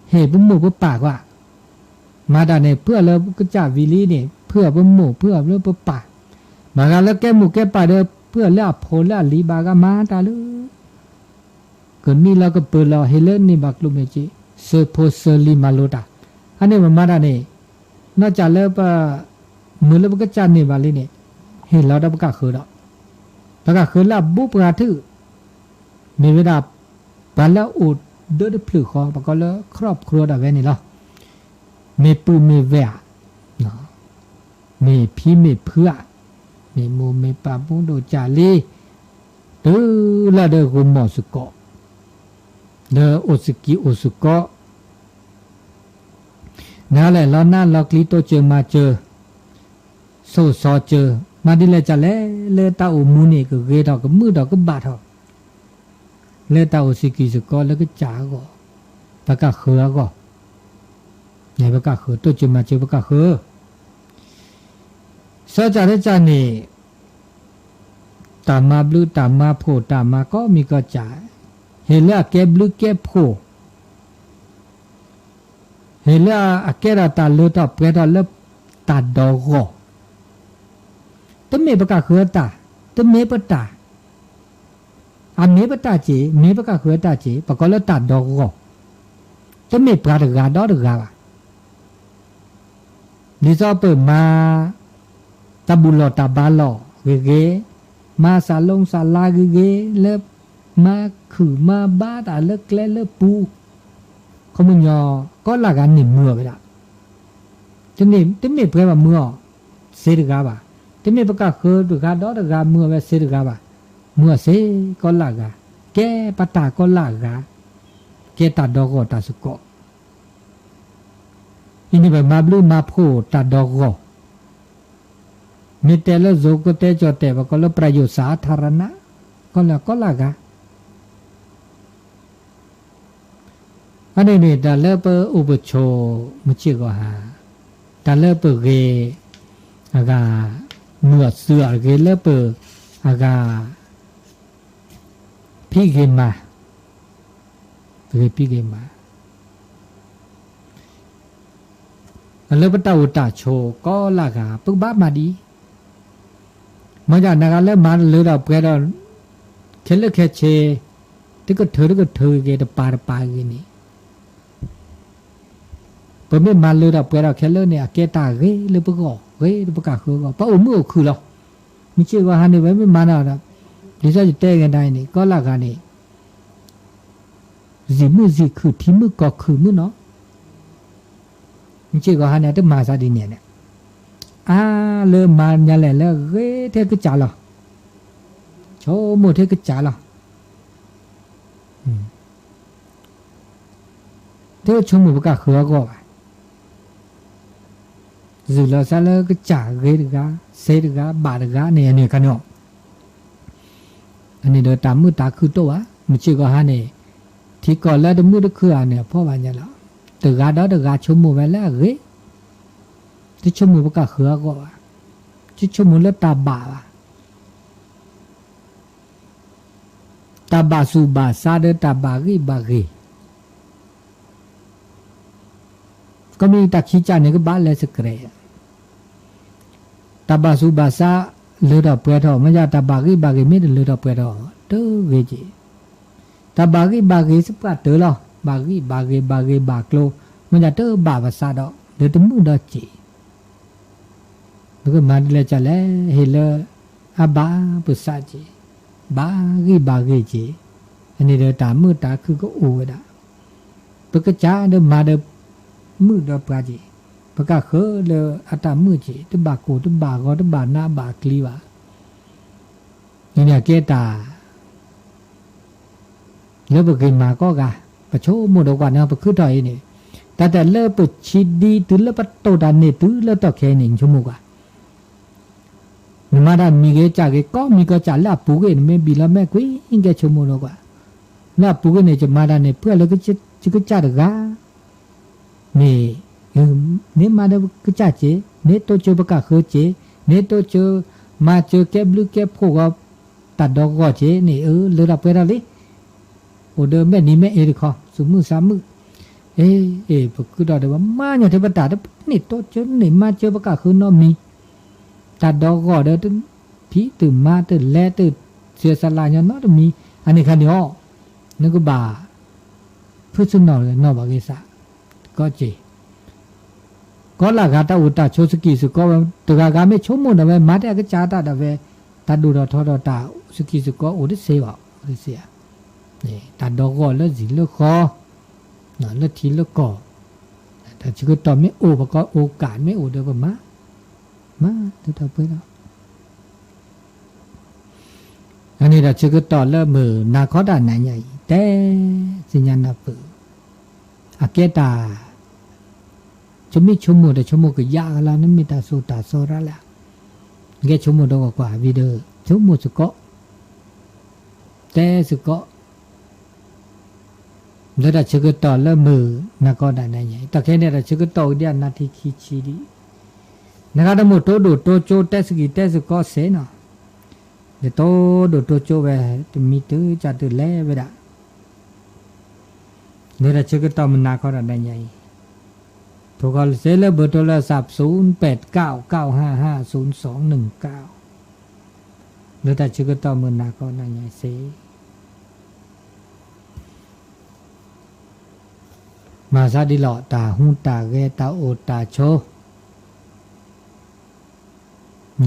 เห็นปุ่มหมู่ปุ่มปากว่ามาตานี่เพื่อแล้วก็จะวิลีนี่เพื่อปุ่มหมู่เพื่อเรื่องปุ่มปากมากันแล้วแกหมู่แกปากเด้อเพื่อแล้วโพแล้วลีบากามาตาเลยเกิดมีแล้วก็เปิดแล้วเฮเลนนี่บักลุเมจิเซโพเซลีมาโลตาอันนี้มาตานี่นอกจากแล้วปะมือแล้วก็จะนี่บาลีนี่เห็นแล้วได้ประกาศคือแล้วประกาศคือแล้วบุปผาถือมีเวลาปานแล้วอุดเดือดพลือคอปะก็แล้วครอบครัวดาเวนี่ล่ะมีปืนมีแวะเนาะมีพี่มีเพื่อมีมูมีปาปุโดจาลี ดูละเดกุมอสุกะเดโอสกิโอสุกะนั่นแหละเราหน้าเราคลิโตเจอมาเจอโซซอเจอมาดิเลจะเลตาอุมูนี่ก็เกดอกก็มือดอกก็บาทอเลตาอุสกิสุกะแล้วก็จ๋าก็ปากกาเขือก็ไหนปากกาเขือตัวเจอมาเจอปากกาเขือซาจาเรจานี่ตามาบลูตามาโพตามาก็มีก็จ๋าเฮล่าแกบลูแกโพเฮล่าอแกราตาเลตอเปรตอเลตาดอกก็ตเมปะกะเขือตาตเมปะตาอาเมปะตาเจเมปะกะเขือตาเจปะกอเลตาดอกก็ตเมปราดกาดอดกาบะนี่ซอเปมาตะบุลอตาบาลอเกมาซาลงซาลาเกเลมาคือมาบาตาเลแกลเลปูเขามึงยอก็ละกันนี่มือไปละจะนี่ตเมเปรว่ามือเสดกาบะตเมปะกะเขือดกาดอดกามือเวเสดกาบะมือเสก็ละกาแกปะตาก็ละกาแกตาดอกก็ตาสุกออินี่แบบมาบลูมาโพตาดอกก็มีแต่ละโจกเตจอเตบก็ละประโยชน์สาธารณะก็ละกาอันนี้ตาเลเปอุปโชมุจิก็หาตาเลเปเกอากาเมื่อเสือเกเลเปอากาพี่เกมาพี่เกมาเลปตาอุตาโชก็ละกาปุบ้ามาดีมันจะนักเลมันเลเราเปรตเคลเคเชที่ก็เธอเกตปาเกนี่เปิดไม่มาเลยเราเปิดเราแค่เลิกเนี่ยเกตาเกเลยปะกอเกเลยปะกาคือก็ป้าอุ้มคือเราไม่เชื่อว่าฮันนี่ไว้ไม่มาแล้วนะดิฉันจะเตะกันได้นี่ก็ละกันนี่สิมือสิคือที่มือก็คือมือเนาะไม่เชื่อว่าฮันนี่ต้องมาซะดีเนี่ยเริ่มมาเนี่ยแหละแล้วเกเทก็จ่าละโชว์โมเทก็จ่าละเทชมมือปะกาคือก็dù là sao là cái trả ghế được gá xe được gá bà được gá này cái nhỏ anh này đợi 80 ta cứ tổ á mà chưa có hai này thì còn là đừng mua được khử này phó bà nhà là từ gá đó được gá chôm mùa về là ghế chứ chôm mùa cả khử gọi chứ chôm mùa là ta bà su bà sa đỡ ta bà ghếก็มีตาขี้จานเนี่ยก็บ้านเลยสักเกรย์ตาบาสุบาซาเลือดเปลือยทอไม่ใช่ตาบากีไม่ได้เลือดเปลือยทอเด้อเวจีตาบากีสักปัดเด้อหรอบากีบากโลไม่ใช่เด้อบาบาซาดอกเดือดมุ่งดอจีแล้วก็มาดิเลจะเลยเฮลอาบาปุษาจีบากีจีอันนี้เดือดตามือตาคือก็อูดะปกจ้าเดือมาเดือมือดอปราจีปากกาเขอเลอัตามือจีตบาโกตบากอตบานาบากลีวะนี่เนี่ยเกตาแล้วปกินมาก็กะปะโชโมดกว่าเนี่ยปะคือถอยนี่แต่เลปชิดีตุเลปโตดานนี่ตุเลตอแค่นี่ชั่วโมงกว่ามาดามีเกจาเกก็มีก็จาลาปูเกนไม่บีละแม่กุยอิงแกชั่วโมงกว่าลาปูเกนจะมาดาเนี่ยเพื่อแล้วก็จะก็จาดกานี่มาเดก็จ่าเจนี่ตัวเจอปากกาเขอเจนี่ตัวเจอมาเจอแกบลูแกบพวกก็ตัดดอกก็เจนี่เลือดไปแล้วลิโอเดิมแม่นี่แม่ดิคอสมือสามมือพวกคือดอกเดี๋ยวมาเนี่ยเทปตัดนี่ตัวเจอนี่มาเจอปากกาเขอนอมีตัดดอกก็เดี๋ยวผีตื่นมาตื่นแลตื่นเสียสลายเนี่ยนอมีอันนี้คันเดียวนึกก็บ่าเพื่อสุนอเลยนอบากิสะก็เจก็ละกาตาอุตาโชสกิสุก็ตกากาไม่ชมมุนเดเวมาแต่ก็จาตาเดเวตาดูดอทอดตาสกิสุก็อุดเสวะอุดเสียนี่ตาดอกก็ละสิละคอน่ะละทีละกอแต่จิก็ตอไม่โอปก็โอกาสไม่โอเดบมาตัวตาเปิ้น อันนี้เราชื่อก็ต่อเริ่มมือนาคอดาไหนใหญ่แต่สิญญาณปืออาเกตาชมิชมูแต่ชมูก็ยากแล้วนั่นมีตาสูตาโซระแล้วเกชมูดกว่าวิเดอชมูสุกะแต่สุกะแล้วเราชื่อก็ต่อเริ่มมือนาคอดาไหนใหญ่แต่แค่นี้เราชื่อก็ต่อเดียนาทีคิชิดีนะครับทั้งหมดโตดูโตโจเตสกิเตสก็เสนาเดี๋ยวโตดูโตโจไปมีตื้อจัดตื้อแล่ไปด่ะเนี่ยเราเชื่อก็ต่อมันนาคอดาไหนใหญ่ถูกก็เสร็จแล้วเบอร์โทรศัพท์0899550219แล้วแต่ชื่อก็ต่อมันนาคอดาไหนใหญ่เสมาซาดิหล่อตาหูตาเกตาโอตาโช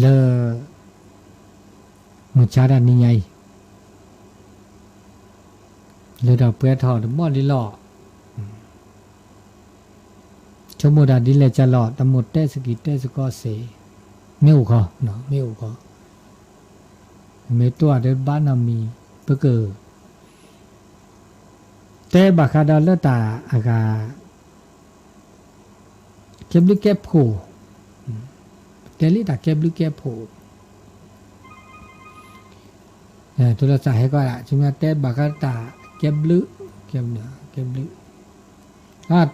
เลมุชาดานี่ไงเลยดอกเปลือกทอดบ่ดิหล่อชมโมดาดิเลจะหล่อตะหมดเตสกิเตสก็เสไม่อุคอเนาะไม่อุคอเมตัวเดบ้านนามีเปเกอเตบักคาดาเลตาอากาเก็บลิเก็บโผเกลิตาเก็บลิเก็บโผตัวละสายให้ก็ละใช่ไหมเตบักคาตาเก็บลึเก็บเนื้อเก็บลึ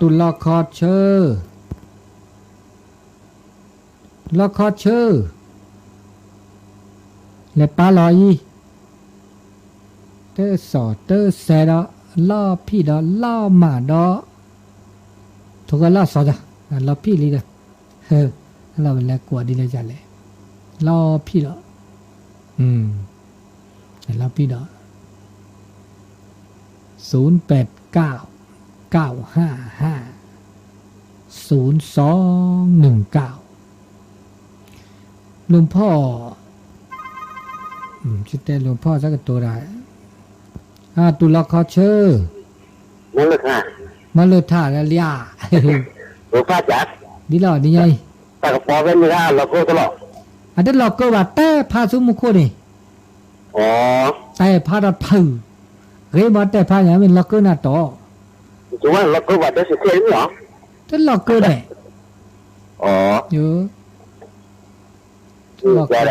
ตุลคอเชอร์ลคอเชอร์เลปาลอยเตสอเตเซดอล่อพี่ดอล่อหมาดอทุกคนล่อสอจ้ะล่อพี่ลีเด้อเราเป็นแรกกลัวดีเลยจ้ะเลยล่อพี่ดอล่อพี่ดอ0899550219หลวงพ่อชื่อแต่หลวงพ่อสักตัวได้ตุลคอเชอร์มาเลยท่าแล้วเลียหลวงพ่อจัดดีหล่อดีไงแต่ก็พอเป็นไม่ได้เราก็ตลอดอันนั้นเราก็ว่าแต่พาสุมุโคนี่แต่พาดัดพื้เรียกมาแต่พาอย่างเป็นล็อกเกอร์หน้าต่อถูกว่าล็อกเกอร์ว่าจะสิเทียนหรอแต่ล็อกเกอร์เนี่ยเยอะล็อกเกอร์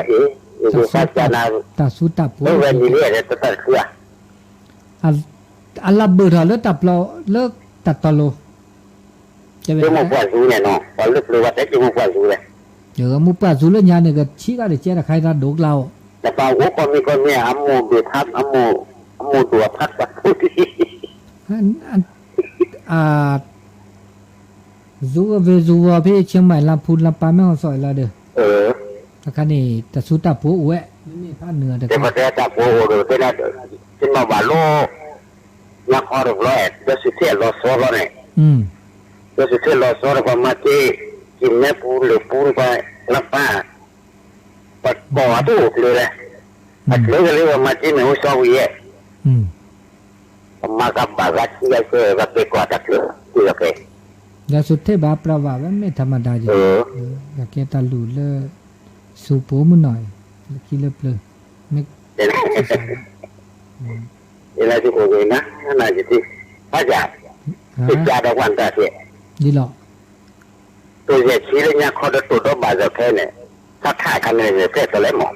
ตาสุดตาปูเว้นนี่เนี่ยจะตัดเครืออัลลับเบอร์เลิกตัดเราเลิกตัดตอโลจะเป็นมุกว่าสูเนี่ยเนาะพอเลิกเลยว่าแต่จะมุกว่าสูเลยเดี๋ยวมุกว่าสูเลยยาเนี่ยก็ชี้ได้เจ๊ใครได้ดูเราแต่เปล่าโอ้คนมีคนเนี่ยอัมโมเบทับอัมโมตัวพัดแบบซูว่าพี่เชียงใหม่ลำพูนลำปางแม่ฮ่องสอนละเด้อแต่คันนี้แต่สุดตาปูอุ้ยนี่ภาคเหนือแต่ก็แต่ตาปูเด้อเป็นอะไรเป็นมาบาโลนักออกร้อยเดี๋ยวสิเที่ยวรอโซ่แล้วเนี่ยเดี๋ยวสิเที่ยวรอโซ่แล้วก็มาที่กินแม่ปูหรือปูไปรับป้าปัดบ่อตู้เลยแหละปัดเลยก็เรียกว่ามาที่ไม่รู้ชอบวิ่งมากับบารักที่จะเจอกับเด็กกว่าตักเลยที่โอเคแล้วสุดท้ายบาปราว่าไม่ธรรมดาจริงอยากแกตาลูเลสูปูมันหน่อยคิดเลิบเลยไม่อะไรที่โอเคนะน่าจะที่พระจ่าติดยาดอกวันตาเสียดีหรอตัวเด็กชี้เลยเนี่ยเขาจะตัวดอกบาจะแค่เนี่ยถ้าฆ่ากันเนี่ยแค่ตัวเล็กหมด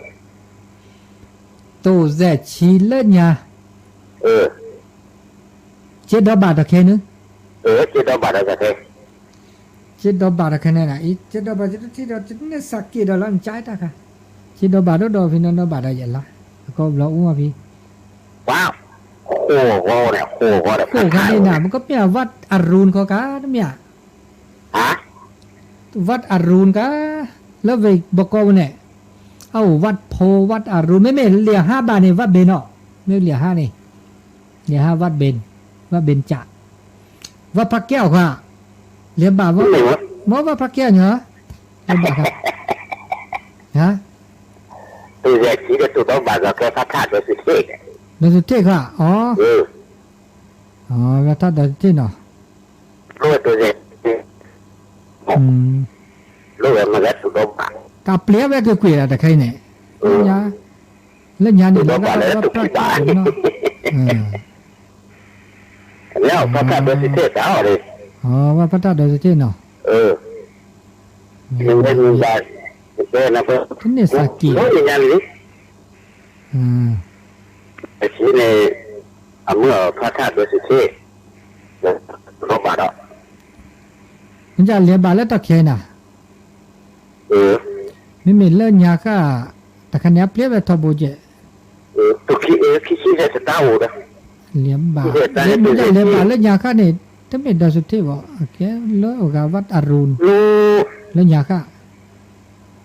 ตัวเด็กชี้เลยเนี่ยเจ็ดดอกบาทแค่นึงเจ็ดดอกบาทแค่เจ็ดดอกบาทแค่นั้นนะอีเจ็ดดอกบาทที่เราจะเนี่ยสักกี่ดอลลาร์จ่ายตาค่ะเจ็ดดอกบาทดอกพี่น้องดอกบาทอะไรอย่างละก็เราอุ้มพี่ว้าวโอ้โหเนี่ยโอ้โหเนี่ยโอ้คันนี้นะมันก็เป็นวัดอรุณเขากันเนี่ยวัดอรุณกันแล้วไปบอกว่าเนี่ยเอาวัดโพวัดอรุณไม่เหลือ5 บาทนี่วัดเบนเนาะไม่เหลือ5นี่เหลือ5วัดเบนวัดเบนจ่าวัดพระแก้วค่ะเรียนบาทว่าวัดพระแก้วเหรอเรียนบาทครับฮะตัวเด็กที่จะตัวต้องบาทเราแค่พระธาตุเราสุดเท่เราสุดเท่ค่ะอ๋อพระธาตุเราสุดเท่เนาะรู้ตัวเด็กรู้ว่ามันก็ตัวต้องบาทกับเปลี่ยนไปก็คุยอะไรแต่ใครเนี่ยยา แล้วญาณนี่แล้วก็พระตาเนาะแล้วพระธาตุดอยสุเทพเอาเลยอ๋อว่าพระธาตุดอยสุเทพเนาะมันเป็นญาณเป็นนะเพิ่นท่านเนี่ยสักกี่โอ้ยญาณนี่ไอ้ที่ในเมื่อพระธาตุดอยสุเทพรบบาดอ่ะมันจะเรียบาแล้วตะเคียนน่ะไม่มีเล่นยาค่ะแต่คันนี้เปลี่ยนไปทบโบเจตุกี้จะสตาร์วูดเรียบาเรียบาเล่นยาค่ะเนี่ยถ้าไม่ดอยสุเทพบอกโอเคแล้วกับวัดอรุณเล่นยาค่ะ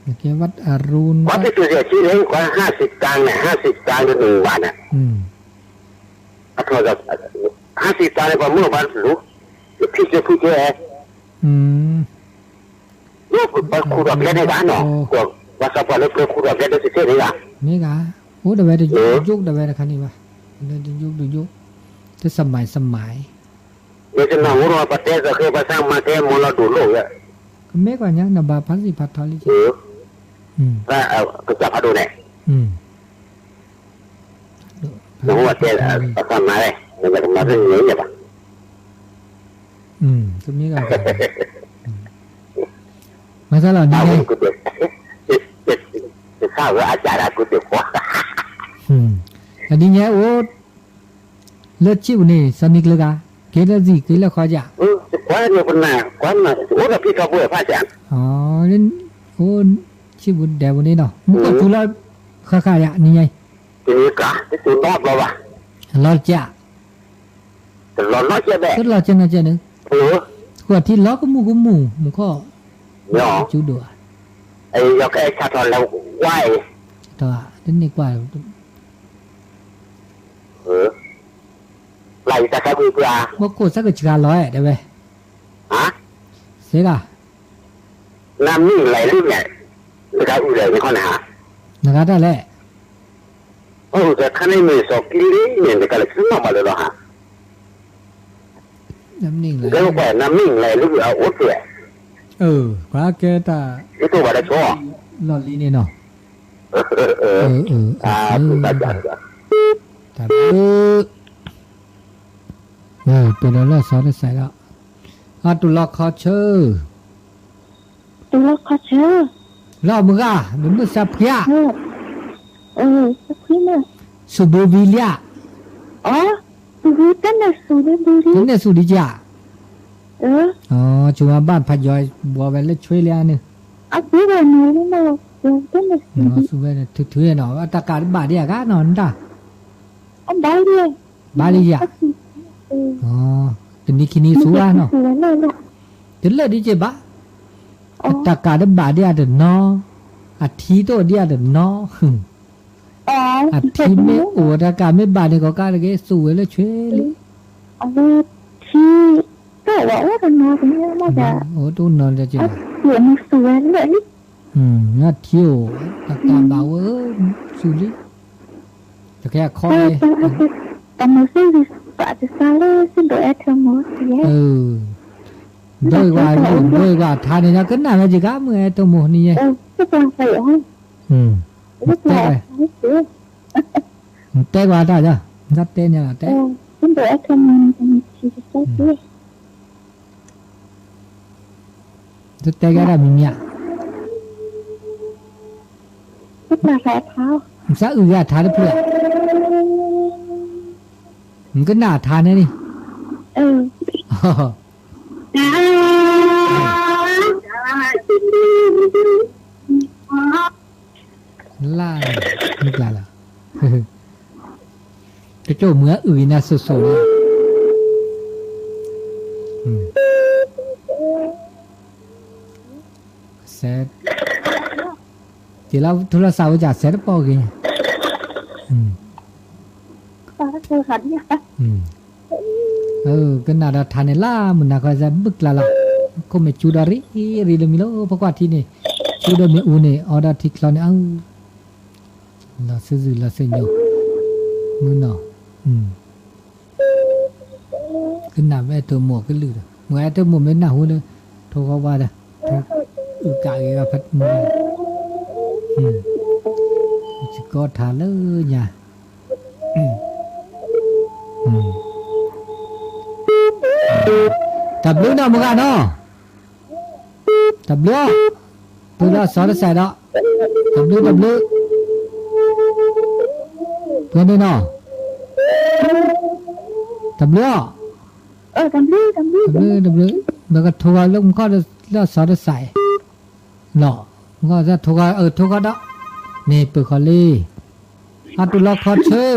โอเควัดอรุณวัดที่ตัวเสียชื่อเล่นกว่า50 ตังค์เนี่ย50 ตังค์ต่อ1 วันอ่ะอัตรากับ50 ตังค์กว่าเมื่อวันรู้พี่จะพูดแค่ลูกไปคูดอกเล่นในบ้านเนาะกว่าสปอร์ตเล่นคูดอกเล่นได้สิเท่านี้ละนี่กะโอ้เดี๋ยวไปดูยุคเดี๋ยวไปนะคันนี้วะเดี๋ยวดูยุคที่สมัยเดี๋ยวจะนั่งหัวเราะประเทศจะเคยไปสร้างมาแค่มรดกโลกอ่ะไม่กว่านี้นะบาพันสิพัททอลิจิแล้วก็จะพาดูเนี่ยหนูว่าเจ้าประสานมาเลยมันจะมาเรื่องนี้ใช่ปะตรงนี้ก็มาซะแล้วนี่ไงจะทราบว่าอาจารย์กูเด็กกว่าอันนี้เนี่ยโอ้เลือดชิวนี่สนิกเลยกะเกล้าสิเกล้าขอจ่ากว่าเนี่ยคนน่ะกว่าน่ะโอ้แต่พี่เขาพูดพระอาจารย์อ๋อเล่นโอ้ชิวเดี๋ยววันนี้เนาะมึงก็ทุลาข้าๆอ่ะนี่ไงนี่กะที่สุดรอบแล้ววะรอจ่าแต่รอน้อยจะแบบก็รอจังนะจ๊ะนึงกว่าที่ล้อก็มูมึงก็จูดัวไอ้ยกไอ้ชาทอนแล้วไหวตัวเด่นนี่กว่าไหลตะการบูปลาว่าโคตรสักกะ100ได้ไหมฮะเสียกะน้ำนี่ไหลลึกเนี่ยตะการอูเลยไม่ค่อยหนานะครับได้แหละโอ้แต่ข้างในมือสกิลเนี่ยตะการเลยขึ้นมาเลยหรอฮะน้ำนิ่งเลยแล้วก็น้ำนิ่งไหลลึกเอาอุดเลยกว่าแกตานี่ตัวอะไรชั่วหลอดลีนี่เนาะถูกตัดจัดแต่เป็นแล้วสอนได้ใส่แล้วตุลคอเชอร์แล้วมึงอ่ะมึงสับเพียสับเพียสุบูวิเลียสุบูกันนะสุบูวินั่นสุดิจ่าอ๋อชัวบ้านพัดย้อยบัวไปเล่ช่วยเลี้ยนึพูดแบบนี้นี่นะกันนะสุบูเนี่ยถือเนาะตะการบาดเดียกันนอนด่าบาดเดียอ๋อตอนนี้คินี่สัวเนาะเดี๋ยวเลยดิเจ็บบ้าตะการบาดเดียเดินเนาะอาทิตย์ตัวเดียเดินเนาะอาทิตย์ไม่โอ้ตะการไม่บาดเนี่ยก็การเลยสู้เลยช่วยเลยที่ก็ว่ากันนอนกันเนี่ยมาจ้ะโอ้ตัวนอนจะเจ็บเดี๋ยวมันสวยเลยงัดเที่ยวตะการเบาสู้ดิแต่แค่คอยแต่มาซื้อปะจะซาเล่ซึ่งโดยแอทมอสเนี่ยด้วยว่าทานเนี่ยก็น่าจะก้ามือแอทมอสนี่ไงก็ต้องใส่ให้แต่ว่าได้จ้ะจัดเต้นเนี่ยแต่ซึ่งโดยแอทมอสมันชีวิตใช่ไหมจะแต่ก็ได้มีเนี่ยก็มาแค่เท้าซะทานได้เพื่อมันก็น่าทานนะนี่ล่านึกล่ะจะโจ้เหมือนะสุดๆเสร็จที่เราโทรศัพท์จากเสร็จปอกินก็น่าจะทานล่ามันน่าก็จะบึกละก็ไม่จูดารีเลยมิโลเพราะว่าที่นี่จูดามีอูเนี่ยออเดอร์ที่คลอนเอาเราซื้อเราเซ็นอยู่มือเนาะก็น่าแม่ตัวหมวกก็ลือหมวกตัวหมวกไม่น่าหูเลยโทรเขาว่าจ้ะกายกับพัดมือจะ ก็ทาเลยเนี่ยตับเลือดมึงกันเนาะตับเลือดตัวละสอดใส่ดอกตับเลือดเพื่อนด้วยเนาะตับเลือดทำลื้อแล้วก็ทัวร์แล้วมันก็แล้วสอดใส่เนาะมันก็จะทัวร์ทัวร์ดอกนี่เปิดคอลี่อาตุลอคอชื่อ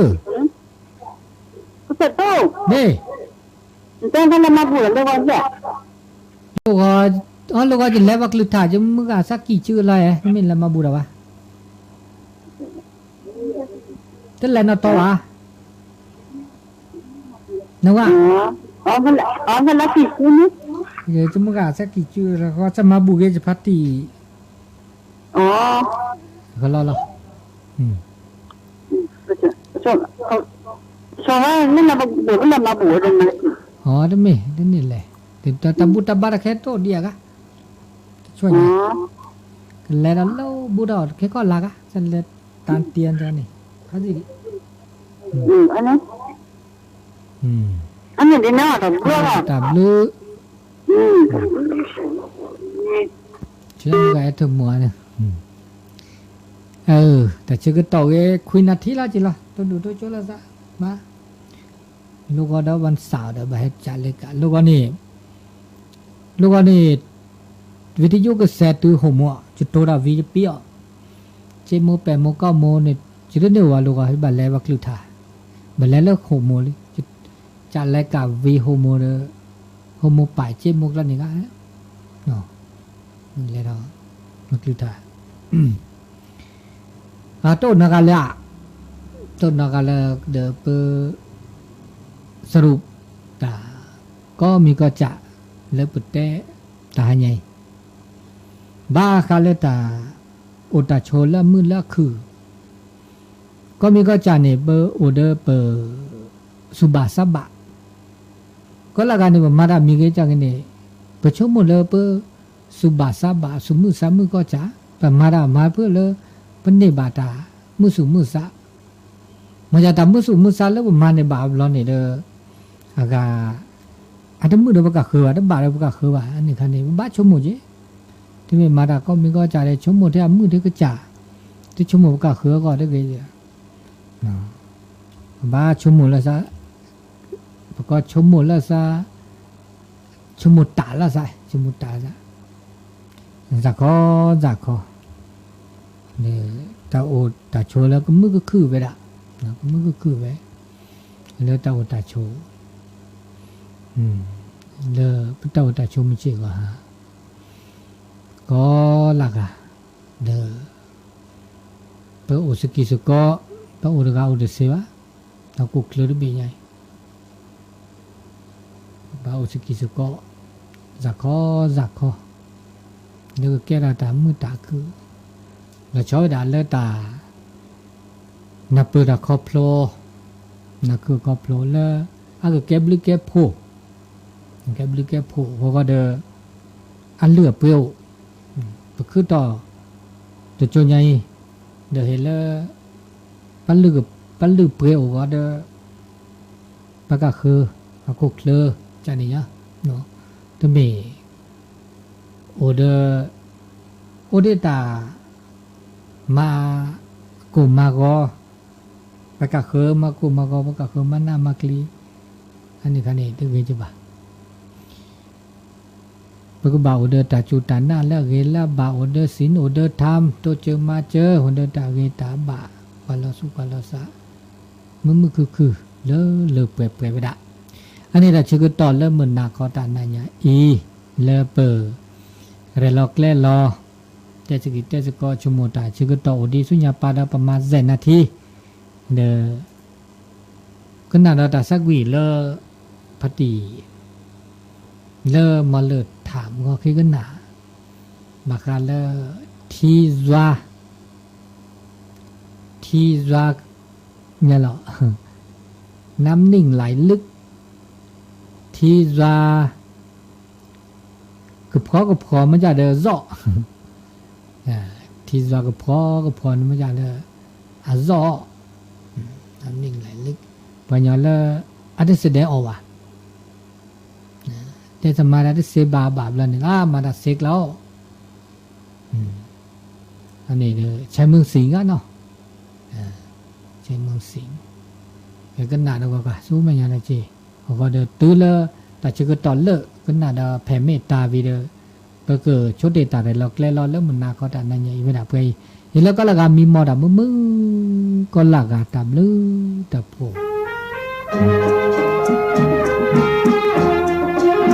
Betul. นี่ Jangan nama bulan dah wajah. ลูกก็จะเล็บว่าคลุถ่ายจะมึงอ่ะสักกี่ชื่ออะไรไม่ละมาบูดาวะจะเล่นเอาตัววะนึกว่าorang lelaki ni. เดี๋ยวจะมึงอ่ะสักกี่ชื่อแล้วก็จะมาบูเกจะพัตตีก็รอBetul. Soalnya ni nama bulan ni. อ๋อได้ไหมได้นี่แหละแต่ตำบุตรบาร์แค่โตเดียกะช่วยหน่อยแล้วเราบูดอดแค่ก็ลากะฉันเลยตานเตียนจ้ะนี่เขาสิอันนี้ดีนะแต่เบื่อตับลูเชื่อไงถึงมัวเนี่ยแต่เชื่อก็ต่อเอ้คุยนาทีละจีละต้องดูตัวโจละซะมาลูกก็ได้วันเสาร์เดี๋ยวไปให้จ่าเลยกันลูกก็นี่วิทยุก็แสตัวหัวมัวจุดโตระวิจเปียเจโมแปโมก้าโมเนี่ยจุดเดียวว่าลูกก็ให้บัลเล่บักลุท่าบัลเล่เลิกหัวมัวเลยจุดจ่าเลยกับวิหัวมัวเลยหัวมัวป่ายเจโมกันนี่ก็เนาะนี่เลยเราบักลุท่าต้นนักเลยต้นนักเลยเดี๋ยวไปสรุปแต่ก็มีก็จะเลิกปุตเตตาใหญ่บ้าคาเลตาอุตาโชละมือละคือก็มีก็จะเนี่ยเบอร์ออเดอร์เปอร์สุบาสบะก็ละกันเนี่ยมาดามีก็จะกันเนี่ยประชมหมดเลยเปอร์สุบาสบะสุมือสามือก็จะแต่มาดามาเพื่อเลยเป็นเนบาตามือสุมือสามันจะทำมือสุมือสาแล้วมาในบาปร้อนเนี่ยเด้ออากาอันนั้นมือเดียวก็คือว่าอันนั้นบาดเดียวก็คือว่าอันนี้คันนี้บ้าชมหมดจีที่ไม่มาดาก็มีก็จ่ายเลยชมหมดที่มือที่ก็จ่าที่ชมหมดก็คือก็ได้กี่อย่างบ้าชมหมดแล้วซะก็ชมหมดแล้วซะชมหมดตาแล้วซะชมหมดตาซะจากคอเนี่ยตาโอตาโชแล้วก็มือก็คือไปละมือก็คือไปแล้วตาโอตาโชเลอพุทธวตาชมจิกว่าก็ลักเดอเปออุสกิสุก็เปออุรกาอุดเสวะตะกุกเลอบีใหญ่เปออุสกิสุก็จักคอเดี๋ยวแกราตามือตาคือแล้วช่วยด่าเลอตานับเปิดคอพลนักคือคอพลเลออาก็แกบลิแกโพแกบลิแกโพเขาก็เดออันเลือเปรี้ยวไปคือต่อตัวโจใหญ่เดอเฮเลปันลือเปรี้ยวก็เดอปากก็คือปากกุกเลอจานี่ยะเนาะตัวเมโอเดตามากุมาก็ปากก็คือมากุมาก็ปากก็คือมันามากลีอันนี้คันนี้ตึกเวจิบะปกบ่าวเดอตาจูตานาแล้วเกลาบ่าวเดอศีลโอเดอธรรมโตเจอมาเจอหนเดอตาเวตาบะวาลสุวาลสะมือคือเลอเปื่อยไปดะอันนี้เราชื่อก็ต่อเริ่มเหมือนนาคอตานาญาอีเลอเปอเรลอกแลรอเจสก็ชั่วโมงตาชื่อก็ต่ออดีสุญญาปาดาประมาณ7นาทีเดอก็น่าเราตาสักวีเลอพอดีเลอมาเลิศถามก็คือกันหนาบากาเลอทีซวาเนี่ยหรอน้ำนิ่งไหลลึกทีซวาก็พอมันจะเดอเจาะทีซวาก็พอมันจะเดอ azọ mình lại lịch và nhớ là ở đây sẽ để ở à để tham gia để sẽ bà lần này mà đã sẽ lâu anh này chơi mương xính á nó chơi mương xính cái nào đâu cả số mà nhà này chị họ gọi được tứ lơ ta chưa có tỏ lợ cái nào đó phải mệt ta vì đượcก็คือชุดเดต้าได้หลอกแล่ๆแล้วมันน่าก็ได้นั่นอย่างอีเวลาไปเห็นแล้วก็ละกามีมอดมึงก็ละกาตามลือตะโพ